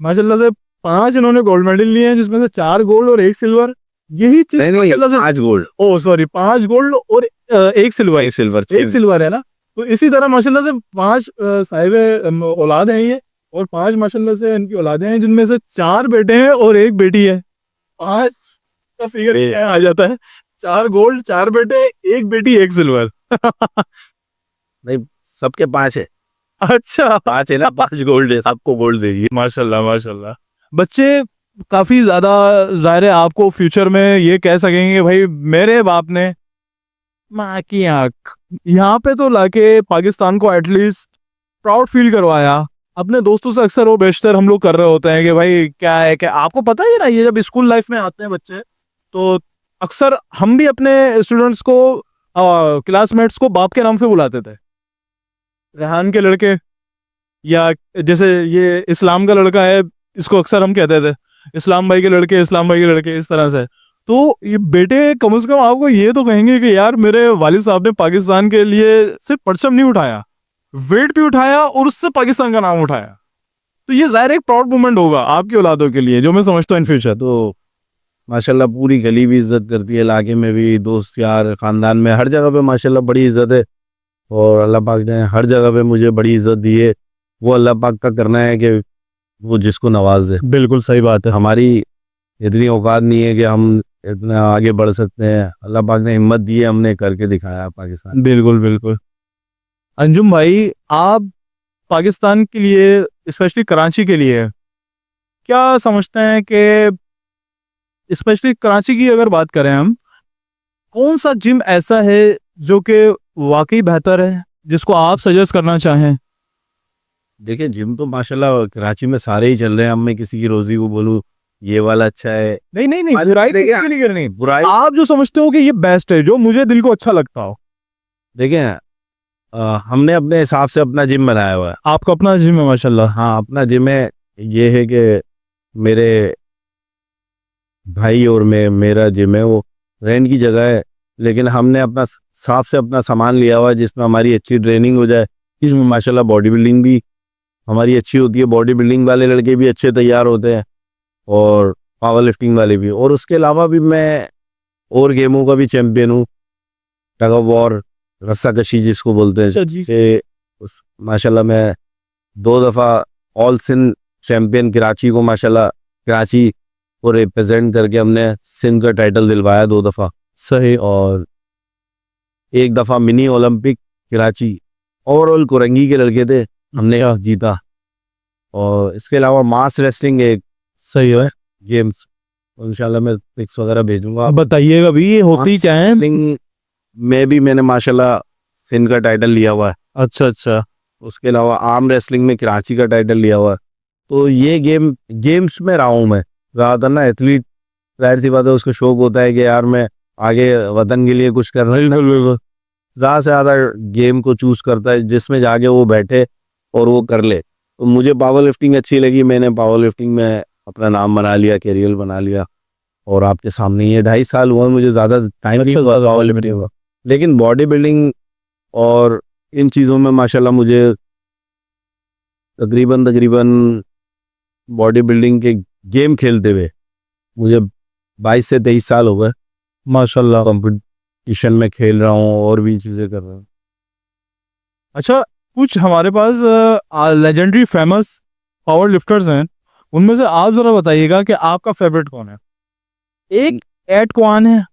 माशाल्लाह से 5 इन्होंने गोल्ड मेडल लिए हैं, जिसमें से 4 गोल्ड और 1 सिल्वर। यही चीज नहीं माशाल्लाह से 5 गोल्ड, ओ सॉरी 5 गोल्ड और 1 सिल्वर। 1 सिल्वर, 1 सिल्वर है ना? तो इसी तरह माशाल्लाह से 5 साहिब औलाद हैं ये, और 5 माशाल्लाह से इनकी औलादें हैं, जिनमें से 4 बेटे हैं और 1 बेटी है। 5 का फिगर क्या आ जाता है? 4 गोल्ड, 4 बेटे, 1 बेटी, 1 सिल्वर। नहीं सबके 5 है। अच्छा, 5 है ना, 5 गोल्ड है, सबको गोल्ड दे दिए। माशाल्लाह माशाल्लाह। बच्चे काफी ज्यादा, जाहिर है आपको फ्यूचर में ये कह सकेंगे भाई मेरे बाप ने माँ की आंख यहाँ पे तो लाके पाकिस्तान को एटलीस्ट प्राउड फील करवाया। अपने दोस्तों से अक्सर वो बेशतर हम लोग कर रहे होते हैं कि भाई क्या है, क्या आपको पता ही ना, ये जब स्कूल लाइफ में आते हैं बच्चे, तो अक्सर हम भी अपने स्टूडेंट्स को, क्लासमेट्स को बाप के नाम से बुलाते थे। रेहान के लड़के, या जैसे ये इस्लाम का लड़का है, इसको अक्सर हम कहते थे इस्लाम भाई के लड़के, इस्लाम भाई के लड़के, इस तरह से। तो ये बेटे कम से कम आपको ये तो कहेंगे कि यार मेरे वालिद साहब ने पाकिस्तान के लिए सिर्फ परचम नहीं उठाया, वेट भी उठाया और उससे पाकिस्तान का नाम उठाया। तो ये जाहिर एक प्राउड मोमेंट होगा आपकी औलादों के लिए, जो मैं समझता हूँ इन फ्यूचर। तो माशाल्लाह पूरी गली भी इज्जत करती है, इलाके में भी, दोस्त यार, खानदान में, हर जगह पे माशाल्लाह बड़ी इज्जत है। और अल्लाह पाक ने हर जगह पे मुझे बड़ी इज्जत दी है। वो अल्लाह पाक का करना है कि वो जिसको नवाज दे। बिल्कुल सही बात है। हमारी इतनी औकात नहीं है कि हम इतना आगे बढ़ सकते हैं। अल्लाह पाक ने हिम्मत दी है, हमने करके दिखाया पाकिस्तान। बिल्कुल बिल्कुल। अंजुम भाई, आप पाकिस्तान के लिए, स्पेशली कराची के लिए क्या समझते हैं कि स्पेशली कराची की अगर बात करें हम, कौन सा जिम ऐसा है जो कि वाकई बेहतर है, जिसको आप सजेस्ट करना चाहें? देखिए जिम तो माशाल्लाह कराची में सारे ही चल रहे हैं। अब मैं किसी की रोजी को बोलूँ ये वाला अच्छा है, नहीं नहीं नहीं, आज बुराई देखिए, किसी के लिए करनी। बुराई आप जो समझते हो कि ये बेस्ट है, जो मुझे दिल को अच्छा लगता हो। देखिए हमने अपने हिसाब से अपना जिम बनाया हुआ है। आपका अपना जिम है माशाल्लाह। हाँ अपना जिम है। ये है कि मेरे भाई और मेरा जिम है, वो रेंट की जगह है, लेकिन हमने अपना साफ से अपना सामान लिया हुआ है जिसमें हमारी अच्छी ट्रेनिंग हो जाए। इसमें माशाल्लाह बॉडी बिल्डिंग भी हमारी अच्छी होती है, बॉडी बिल्डिंग वाले लड़के भी अच्छे तैयार होते हैं और पावर लिफ्टिंग वाले भी। और उसके अलावा भी मैं और गेमों का भी चैंपियन हूँ, टग ऑफ वॉर, रस्साकशी जिसको बोलते हैं। अच्छा जी। माशाल्लाह मैं 2 दफ़ा ऑल सिंध चैंपियन कराची को, माशाल्लाह कराची को रिप्रेजेंट करके हमने सिंध का टाइटल दिलवाया 2 दफ़ा। सही। और 1 दफ़ा mini Olympic Karachi, overall Korangi के लड़के थे, हमने जीता। और इसके अलावा मास रेसलिंग एक सही है। गेम्स, इंशाल्लाह मैं पिक्स वगैरह भेजूंगा। बताइएगा भी ये होती मास क्या है? रेसलिंग में भी मैंने माशाल्लाह सिंध का टाइटल लिया हुआ है। अच्छा अच्छा। उसके अलावा आर्म रेसलिंग में कराची का टाइटल लिया हुआ है। तो ये गेम्स में रहा हूँ मैं ज़्यादातर ना। एथलीट जाहिर सी बात है, उसको शौक होता है कि यार मैं आगे वतन के लिए कुछ कर रहा हूँ, ज़्यादा से ज़्यादा गेम को चूज़ करता है जिसमें जाके वो बैठे और वो कर ले। तो मुझे पावर लिफ्टिंग अच्छी लगी, मैंने पावर लिफ्टिंग में अपना नाम बना लिया, कैरियर बना लिया। और आपके सामने ये 2.5 साल हुआ, मुझे ज़्यादा टाइम नहीं हुआ पावर लिफ्टिंग हुआ, लेकिन बॉडी बिल्डिंग और इन चीज़ों में माशाल्लाह मुझे तकरीबन बॉडी बिल्डिंग के गेम खेलते हुए मुझे 22 से 23 साल हो गए माशाल्लाह। कंपटीशन में खेल रहा हूँ और भी चीज़ें कर रहा हूँ। अच्छा, कुछ हमारे पास लेजेंडरी फेमस पावर लिफ्टर्स हैं, उनमें से आप जरा बताइएगा कि आपका फेवरेट कौन है। एक एड क्वान है,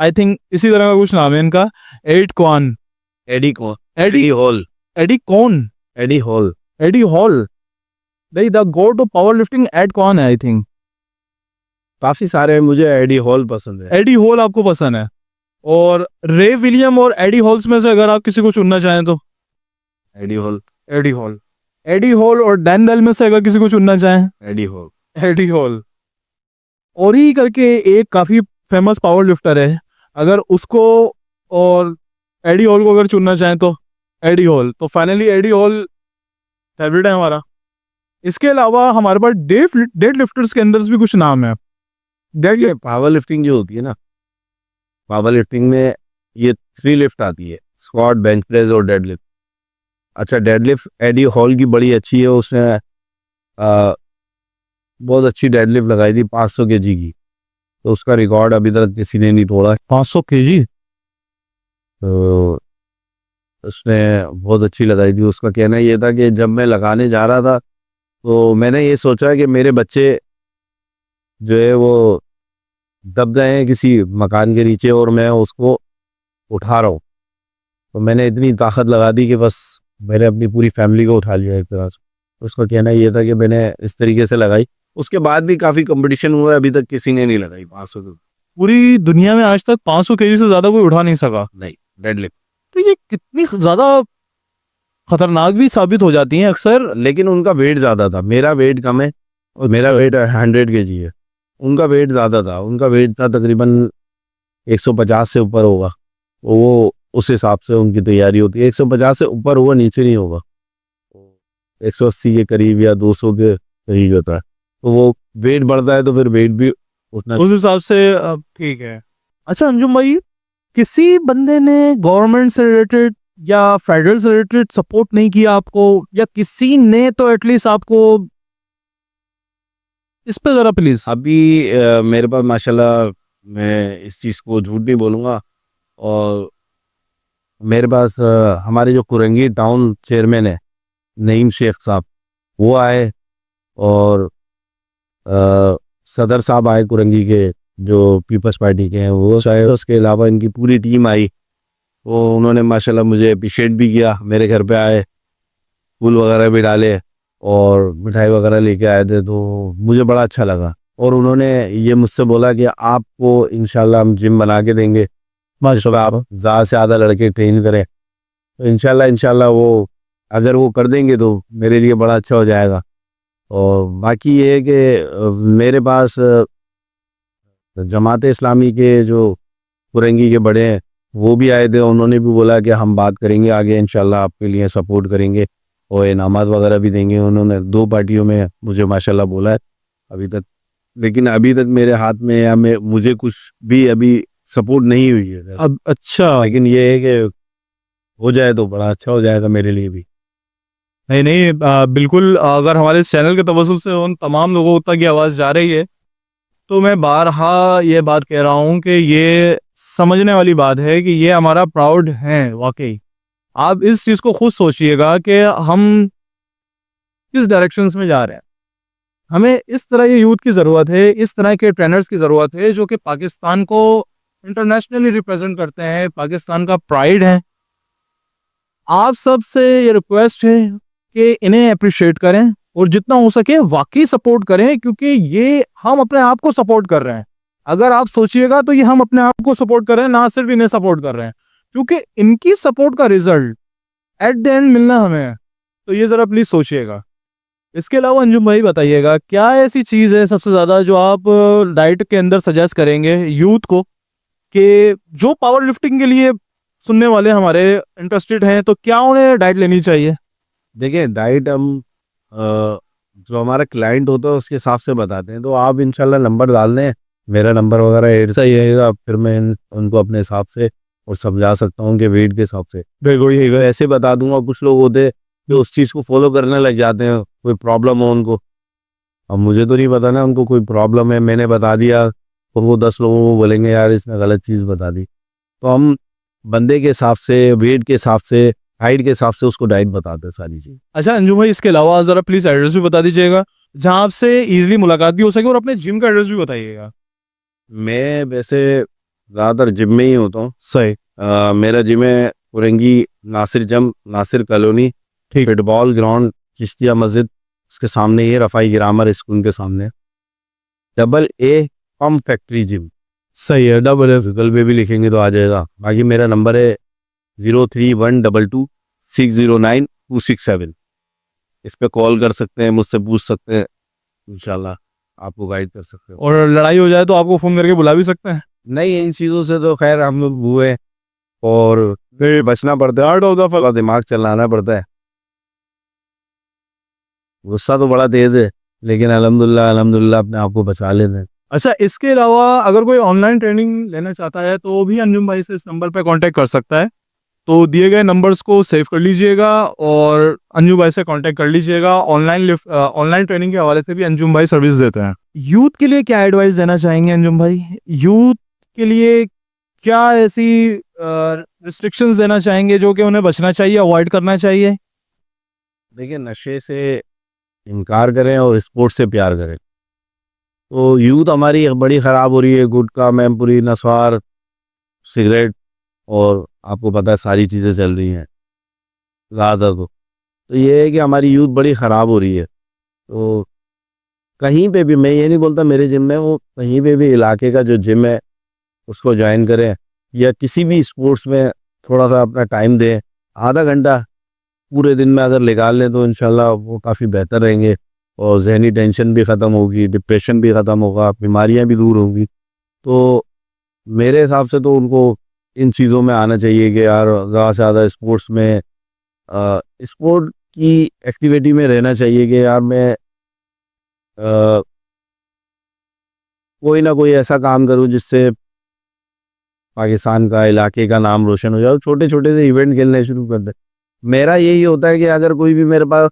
आई थिंक इसी तरह का कुछ नाम है इनका, एड क्वान, एडी को Eddie Eddie Hall Eddie Coan, Eddie Hall Eddie Hall, नहीं the god of powerlifting Ed Coan है आई थिंक। काफी सारे हैं, मुझे एडी हॉल पसंद है। एडी हॉल आपको पसंद है, और रे विलियम और एडी हॉल्स में से अगर आप किसी को चुनना चाहें तो Eddie Hall Eddie Hall, Eddie Hall और डैन बेल में से अगर किसी को चुनना चाहें एडी हॉल एडी हॉल। और ही करके एक काफी फेमस पावर लिफ्टर है, अगर उसको और एडी हॉल को अगर चुनना चाहें तो एडी हॉल, तो फाइनली एडी हॉल फेवरेट है हमारा। इसके अलावा हमारे पास डेड लिफ्टर्स के अंदर भी कुछ नाम है। देखिए पावर लिफ्टिंग जो होती है ना, पावर लिफ्टिंग में ये 3 लिफ्ट आती है, स्क्वाट, बेंच प्रेस और डेड लिफ्ट। अच्छा, डेड लिफ्ट एडी हॉल की बड़ी अच्छी है, उसने बहुत अच्छी डेड लिफ्ट लगाई थी 500 kg की, तो उसका रिकॉर्ड अभी तक किसी ने नहीं तोड़ा। 500 kg, तो उसने बहुत अच्छी लगाई थी। उसका कहना ये था कि जब मैं लगाने जा रहा था तो मैंने ये सोचा कि मेरे बच्चे जो है वो दब गए हैं किसी मकान के नीचे और मैं उसको उठा रहा हूँ, तो मैंने इतनी ताकत लगा दी कि बस मैंने अपनी पूरी फैमिली को उठा लिया एक तरह से। उसका कहना ये था कि मैंने इस तरीके से लगाई। उसके बाद भी काफ़ी कंपटीशन हुआ है, अभी तक किसी ने नहीं लगाई 500 की। पूरी दुनिया में आज तक 500 kg से ज्यादा कोई उठा नहीं सका। नहीं, डेड लिफ्ट। तो ये कितनी ज्यादा खतरनाक भी साबित हो जाती हैं अक्सर। लेकिन उनका वेट ज़्यादा था, मेरा वेट कम है और मेरा वेट 100 kg है। उनका वेट ज़्यादा था, उनका वेट था तकरीबन 150 से ऊपर होगा, वो उस हिसाब से उनकी तैयारी होती है। 150 से ऊपर हुआ, नीचे नहीं होगा, 180 के करीब या 200 के करीब होता है। तो वो वेट बढ़ता है तो फिर वेट भी उतना उस हिसाब से ठीक है। अच्छा अंजुम भाई, किसी बंदे ने गवर्नमेंट से रिलेटेड या फेडरल से रिलेटेड सपोर्ट नहीं किया आपको, या किसी ने तो एटलीस्ट आपको इस पे जरा प्लीज। अभी मेरे पास माशाल्लाह, मैं इस चीज़ को झूठ नहीं बोलूँगा, और मेरे पास हमारे जो कुरंगी टाउन चेयरमैन है नईम शेख साहब, वो आए, और सदर साहब आए कुरंगी के, जो पीपल्स पार्टी के हैं वो आए। उसके अलावा इनकी पूरी टीम आई, वो उन्होंने माशाल्लाह मुझे अप्रिशिएट भी किया। मेरे घर पे आए, फूल वगैरह भी डाले और मिठाई वगैरह लेके आए थे, तो मुझे बड़ा अच्छा लगा। और उन्होंने ये मुझसे बोला कि आपको इंशाल्लाह हम जिम बना के देंगे, माशाल्लाह आप ज़्यादा से ज़्यादा लड़के ट्रेन करें। तो इंशाल्लाह वो अगर वो कर देंगे तो मेरे लिए बड़ा अच्छा हो जाएगा। और बाकी ये है कि मेरे पास जमात इस्लामी के जो कुरंगी के बड़े हैं वो भी आए थे, उन्होंने भी बोला कि हम बात करेंगे आगे, इंशाल्लाह आपके लिए सपोर्ट करेंगे और इनामात वगैरह भी देंगे। उन्होंने 2 पार्टियों में मुझे माशाल्लाह बोला है अभी तक, लेकिन अभी तक मेरे हाथ में या मुझे कुछ भी अभी सपोर्ट नहीं हुई है। अब अच्छा, लेकिन ये है कि हो जाए तो बड़ा अच्छा हो जाएगा मेरे लिए भी। नहीं बिल्कुल, अगर हमारे इस चैनल के तवज्जुह से उन तमाम लोगों तक ये आवाज़ जा रही है, तो मैं बारहा ये बात कह रहा हूँ कि ये समझने वाली बात है कि ये हमारा प्राउड है वाकई। आप इस चीज़ को खुद सोचिएगा कि हम किस डायरेक्शंस में जा रहे हैं। हमें इस तरह ये यूथ की ज़रूरत है, इस तरह के ट्रेनर्स की ज़रूरत है जो कि पाकिस्तान को इंटरनेशनली रिप्रेजेंट करते हैं, पाकिस्तान का प्राइड है। आप सब से ये रिक्वेस्ट है कि इन्हें अप्रिशिएट करें और जितना हो सके वाकई सपोर्ट करें, क्योंकि ये हम अपने आप को सपोर्ट कर रहे हैं। अगर आप सोचिएगा तो ये हम अपने आप को सपोर्ट कर रहे हैं, ना सिर्फ इन्हें सपोर्ट कर रहे हैं, क्योंकि इनकी सपोर्ट का रिजल्ट एट द एंड मिलना हमें है। तो ये ज़रा प्लीज़ सोचिएगा। इसके अलावा अंजुम भाई बताइएगा, क्या ऐसी चीज़ है सबसे ज़्यादा जो आप डाइट के अंदर सजेस्ट करेंगे यूथ को, कि जो पावर लिफ्टिंग के लिए सुनने वाले हमारे इंटरेस्टेड हैं, तो क्या उन्हें डाइट लेनी चाहिए? देखिए डाइट हम जो हमारा क्लाइंट होता है उसके हिसाब से बताते हैं, तो आप इंशाल्लाह नंबर डाल दें, मेरा नंबर वगैरह ऐड सही रहेगा, फिर मैं उनको अपने हिसाब से और समझा सकता हूँ कि वेट के हिसाब से। बिल्कुल यही ऐसे बता दूंगा। कुछ लोग होते हैं जो उस चीज़ को फॉलो करने लग जाते हैं, कोई प्रॉब्लम हो उनको। अब मुझे तो नहीं पता ना उनको कोई प्रॉब्लम है, मैंने बता दिया और वो 10 लोगों को बोलेंगे यार इसने गलत चीज़ बता दी। तो हम बंदे के हिसाब से, वेट के हिसाब से हाइट के हिसाब से उसको डाइट बताते हैं सारी चीज़। अच्छा अंजुम भाई, इसके अलावा ज़रा प्लीज़ एड्रेस भी बता दीजिएगा जहाँ आपसे इजीली मुलाकात भी हो सके, और अपने जिम का एड्रेस भी बताइएगा। मैं वैसे ज़्यादातर जिम में ही होता हूँ। सही। मेरा जिम है कुरंगी नासिर कॉलोनी, ठीक। फुटबॉल ग्राउंड, चिश्तिया मस्जिद, उसके सामने ये रफ़ाई ग्रामर स्कूल के सामने, AA पम्प फैक्ट्री जिम। सही है, डबल है। गूगल पे भी लिखेंगे तो आ जाएगा। बाकी मेरा नंबर है 03122609 267। इस पे कॉल कर सकते हैं, मुझसे पूछ सकते हैं, इंशाल्लाह आपको गाइड कर सकते हो। और लड़ाई हो जाए तो आपको फ़ोन करके बुला भी सकते हैं। नहीं, इन चीज़ों से तो खैर हम लोग हुए और बचना पड़ता है, आउट ऑफ द थोड़ा दिमाग चलाना पड़ता है। गुस्सा तो बड़ा तेज है, लेकिन अल्हम्दुलिल्लाह अपने आप को बचा लेते हैं। अच्छा, इसके अलावा अगर कोई ऑनलाइन ट्रेनिंग लेना चाहता है तो भी अंजुम भाई से इस नंबर पे कांटेक्ट कर सकता है। तो दिए गए नंबर्स को सेव कर लीजिएगा और अंजुम भाई से कांटेक्ट कर लीजिएगा। ऑनलाइन ट्रेनिंग के हवाले से भी अंजुम भाई सर्विस देते हैं। यूथ के लिए क्या एडवाइस देना चाहेंगे अंजुम भाई? यूथ के लिए क्या ऐसी रिस्ट्रिक्शंस देना चाहेंगे जो कि उन्हें बचना चाहिए, अवॉइड करना चाहिए? देखिए, नशे से इनकार करें और स्पोर्ट्स से प्यार करें। तो यूथ हमारी बड़ी ख़राब हो रही है, गुटखा, मैमपुरी, नस्वार, सिगरेट, और आपको पता है सारी चीज़ें चल रही हैं ज़्यादा। तो ये है कि हमारी यूथ बड़ी ख़राब हो रही है। तो कहीं पे भी, मैं ये नहीं बोलता मेरे जिम में, वो कहीं पे भी इलाके का जो जिम है उसको ज्वाइन करें, या किसी भी स्पोर्ट्स में थोड़ा सा अपना टाइम दें। आधा घंटा पूरे दिन में अगर निकाल लें तो इंशाल्लाह वो काफ़ी बेहतर रहेंगे, और जहनी टेंशन भी ख़त्म होगी, डिप्रेशन भी ख़त्म होगा, बीमारियां भी दूर होंगी। तो मेरे हिसाब से तो उनको इन चीज़ों में आना चाहिए कि यार ज़्यादा से ज़्यादा स्पोर्ट्स में, स्पोर्ट की एक्टिविटी में रहना चाहिए कि यार मैं अ, कोई ना कोई ऐसा काम करूं जिससे पाकिस्तान का, इलाके का नाम रोशन हो जाए। छोटे छोटे से इवेंट खेलने शुरू कर दे। मेरा यही होता है कि अगर कोई भी मेरे पास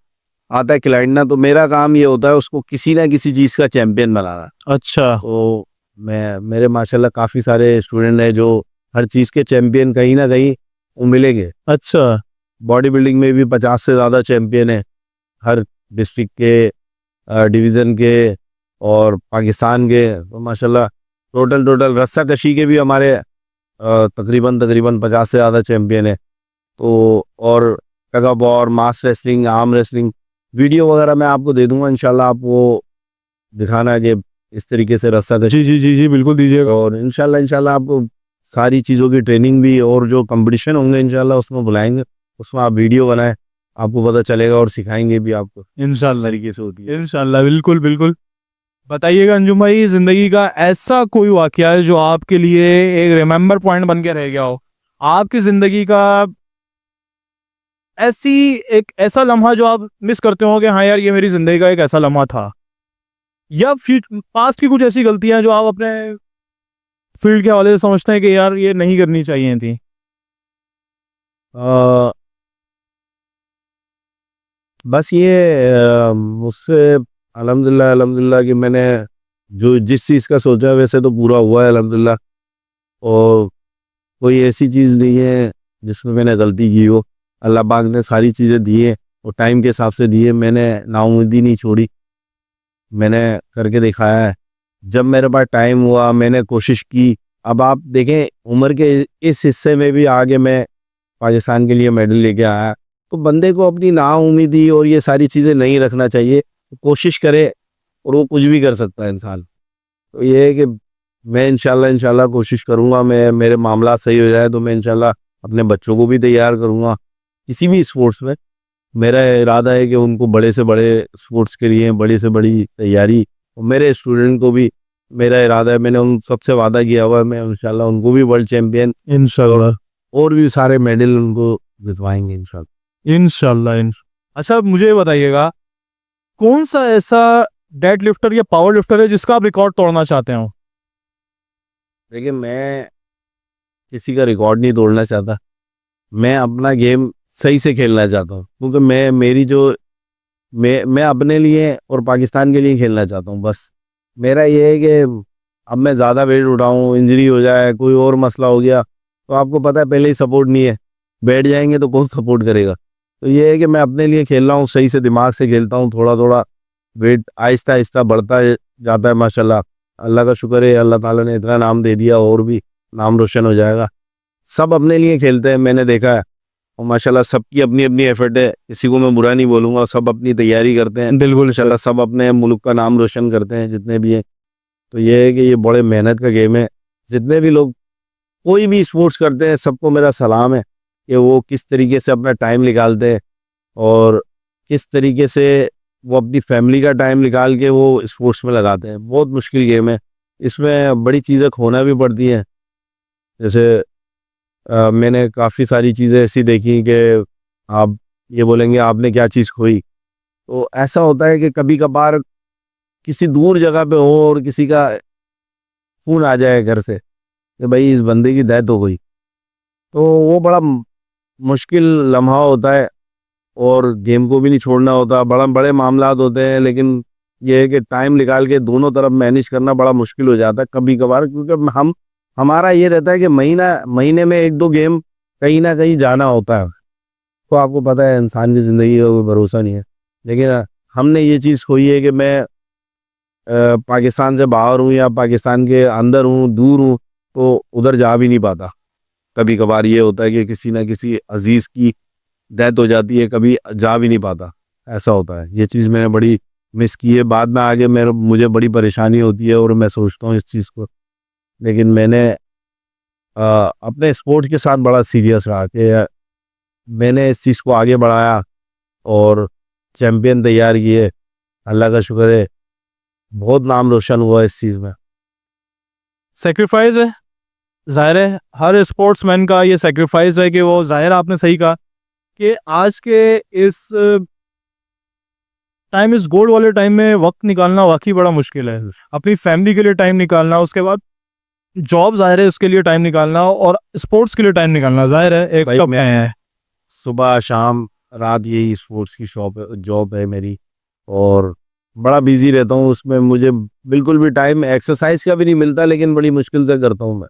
आता है क्लाइंट ना, तो मेरा काम ये होता है उसको किसी ना किसी चीज़ का चैंपियन बनाना। अच्छा। तो मेरे माशाल्लाह काफ़ी सारे स्टूडेंट हैं जो हर चीज़ के चैंपियन कहीं ना कहीं वो मिलेंगे। अच्छा। बॉडी बिल्डिंग में भी 50 से ज़्यादा चैंपियन है, हर डिस्ट्रिक्ट के, डिवीज़न के और पाकिस्तान के। तो माशाल्लाह टोटल रस्सा कशी के भी हमारे तकरीबन 50 से ज़्यादा चैंपियन है। तो और tug of war, mass wrestling, arm wrestling, video वगैरह मैं आपको दे दूंगा इंशाल्लाह। आप वो दिखाना है कि इस तरीके से रस्सा कशी, जी बिल्कुल दीजिएगा। और इंशाल्लाह आपको सारी चीज़ों की ट्रेनिंग भी, और जो कंपटीशन होंगे इंशाल्लाह उसमें बुलाएंगे, उसमें आप वीडियो बनाएं, आपको पता चलेगा, और सिखाएंगे भी आपको इस इंशाल्लाह। तरीके से होती है। इंशाल्लाह, बिल्कुल बिल्कुल। बताइएगा अंजुम भाई, जिंदगी का ऐसा कोई वाकया है जो आपके लिए एक रिमेंबर पॉइंट बन के रह गया हो, आपकी जिंदगी का ऐसी एक ऐसा लम्हा जो आप मिस करते हो कि हाँ यार ये मेरी जिंदगी का एक ऐसा लम्हा था, या पास्ट की कुछ ऐसी गलतियां जो आप अपने फील्ड के हवाले से समझते हैं कि यार ये नहीं करनी चाहिए थी? अ, बस ये मुझसे अल्हम्दुलिल्लाह कि मैंने जो जिस चीज़ का सोचा वैसे तो पूरा हुआ है अल्हम्दुलिल्लाह। और कोई ऐसी चीज़ नहीं है जिसमें मैंने गलती की हो। अल्लाह पाक ने सारी चीज़ें दी हैं और टाइम के हिसाब से दी है। मैंने नाउम्मीदी नहीं छोड़ी, मैंने करके दिखाया है। जब मेरे पास टाइम हुआ मैंने कोशिश की। अब आप देखें उम्र के इस हिस्से में भी आगे मैं पाकिस्तान के लिए मेडल लेके आया। तो बंदे को अपनी नाउम्मीदी और ये सारी चीज़ें नहीं रखना चाहिए, कोशिश करे और वो कुछ भी कर सकता है इंसान। तो ये है कि मैं इंशाल्लाह कोशिश करूँगा, मैं मेरे मामला सही हो जाए तो मैं इंशाल्लाह अपने बच्चों को भी तैयार करूँगा किसी भी स्पोर्ट्स में। मेरा इरादा है कि उनको बड़े से बड़े स्पोर्ट्स के लिए बड़ी से बड़ी तैयारी, और मेरे स्टूडेंट को भी मेरा इरादा है, मैंने उन सबसे वादा किया हुआ है, मैं इंशाल्लाह उनको भी वर्ल्ड चैंपियन इंशाल्लाह। और भी सारे मेडल उनको जितवाएंगे इंशाल्लाह। इंशाल्लाह। अच्छा, मुझे ये बताइएगा, कौन सा ऐसा डेड लिफ्टर या पावर लिफ्टर है जिसका आप रिकॉर्ड तोड़ना चाहते हो? देखिए, मैं किसी का रिकॉर्ड नहीं तोड़ना चाहता, मैं अपना गेम सही से खेलना चाहता हूँ, क्योंकि मैं अपने लिए और पाकिस्तान के लिए खेलना चाहता हूँ। बस मेरा ये है कि अब मैं ज़्यादा वेट उठाऊँ, इंजरी हो जाए, कोई और मसला हो गया, तो आपको पता है पहले ही सपोर्ट नहीं है, बैठ जाएंगे तो कौन सपोर्ट करेगा। तो ये है कि मैं अपने लिए खेल रहा हूँ, सही से दिमाग से खेलता हूँ, थोड़ा थोड़ा वेट आहिस्ता आहिस्ता बढ़ता जाता है माशाल्लाह। अल्लाह का शुक्र है, अल्लाह ताला ने इतना नाम दे दिया, और भी नाम रोशन हो जाएगा। सब अपने लिए खेलते हैं, मैंने देखा है, और माशाल्लाह सबकी अपनी अपनी एफर्ट है, किसी को मैं बुरा नहीं बोलूँगा, सब अपनी तैयारी करते हैं बिल्कुल माशाल्लाह, सब अपने मुल्क का नाम रोशन करते हैं जितने भी हैं। तो ये है कि ये बड़े मेहनत का गेम है। जितने भी लोग कोई भी स्पोर्ट्स करते हैं, सबको मेरा सलाम है कि वो किस तरीके से अपना टाइम निकालते हैं, और किस तरीके से वो अपनी फैमिली का टाइम निकाल के वो स्पोर्ट्स में लगाते हैं। बहुत मुश्किल गेम है, इसमें बड़ी चीज़ें खोना भी पड़ती हैं। जैसे मैंने काफ़ी सारी चीज़ें ऐसी देखी कि आप ये बोलेंगे आपने क्या चीज़ खोई। तो ऐसा होता है कि कभी कभार किसी दूर जगह पे हो और किसी का फ़ोन आ जाए घर से कि भाई इस बंदे की डेथ हो गई, तो वो बड़ा मुश्किल लम्हा होता है, और गेम को भी नहीं छोड़ना होता। बड़ा बड़े मामलात होते हैं, लेकिन ये है कि टाइम निकाल के दोनों तरफ मैनेज करना बड़ा मुश्किल हो जाता है कभी कभार, क्योंकि हमारा ये रहता है कि महीने में 1-2 गेम कहीं ना कहीं जाना होता है। तो आपको पता है इंसान की ज़िंदगी का कोई भरोसा नहीं है, लेकिन हमने ये चीज़ खोई है कि मैं पाकिस्तान से बाहर हूँ या पाकिस्तान के अंदर हूँ, दूर हूँ, तो उधर जा भी नहीं पाता। कभी कभार ये होता है कि किसी ना किसी अजीज़ की डेथ हो जाती है, कभी जा भी नहीं पाता, ऐसा होता है। ये चीज़ मैंने बड़ी मिस की है, बाद में आगे मुझे बड़ी परेशानी होती है और मैं सोचता हूँ इस चीज़ को। लेकिन मैंने अपने स्पोर्ट्स के साथ बड़ा सीरियस रहा कि मैंने इस चीज़ को आगे बढ़ाया और चैम्पियन तैयार किए। अल्लाह का शुक्र है, बहुत नाम रोशन हुआ इस चीज़ में। सेक्रीफाइस है, ज़ाहिर है हर स्पोर्ट्समैन का ये सेक्रीफाइस है कि वो, ज़ाहिर आपने सही कहा कि आज के इस टाइम इस गोल्ड वाले टाइम में वक्त निकालना वाकई बड़ा मुश्किल है। अपनी फैमिली के लिए टाइम निकालना, उसके बाद जॉब, ज़ाहिर है उसके लिए टाइम निकालना, और स्पोर्ट्स के लिए टाइम निकालना, ज़ाहिर है एक भाई टफ मैं है। सुबह शाम रात यही स्पोर्ट्स की जॉब है मेरी, और बड़ा बिजी रहता हूँ उसमें। मुझे बिल्कुल भी टाइम एक्सरसाइज का भी नहीं मिलता, लेकिन बड़ी मुश्किल से करता हूँ मैं,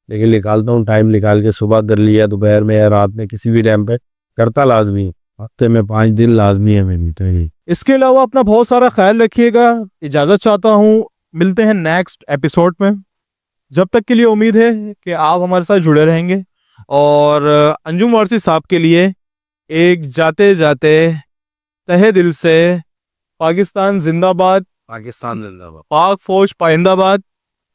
लेकिन निकालता हूँ टाइम निकाल के। सुबह कर लिया, दोपहर में या रात में, किसी भी टाइम पे करता लाजमी हूँ। हफ्ते में 5 दिन लाजमी है मेरी। तो यही इसके अलावा अपना बहुत सारा ख्याल रखिएगा। इजाज़त चाहता हूँ, मिलते हैं नेक्स्ट एपिसोड में। जब तक के लिए उम्मीद है कि आप हमारे साथ जुड़े रहेंगे, और अंजुम वारसी साहब के लिए एक जाते जाते तहे दिल से पाकिस्तान जिंदाबाद, पाकिस्तान जिंदाबाद। पाक फौज पाइंदाबाद,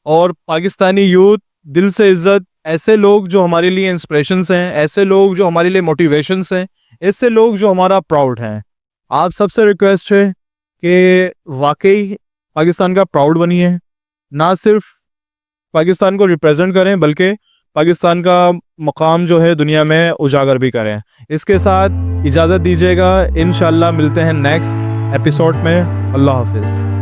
और पाकिस्तानी यूथ दिल से इज्जत। ऐसे लोग जो हमारे लिए इंस्पिरेशंस हैं, ऐसे लोग जो हमारे लिए मोटिवेशंस हैं, ऐसे लोग जो हमारा प्राउड हैं। आप सबसे रिक्वेस्ट है कि वाकई पाकिस्तान का प्राउड बनिए, ना सिर्फ पाकिस्तान को रिप्रेजेंट करें, बल्कि पाकिस्तान का मकाम जो है दुनिया में उजागर भी करें। इसके साथ इजाज़त दीजिएगा, इंशाल्लाह मिलते हैं नेक्स्ट एपिसोड में। अल्लाह हाफिज़।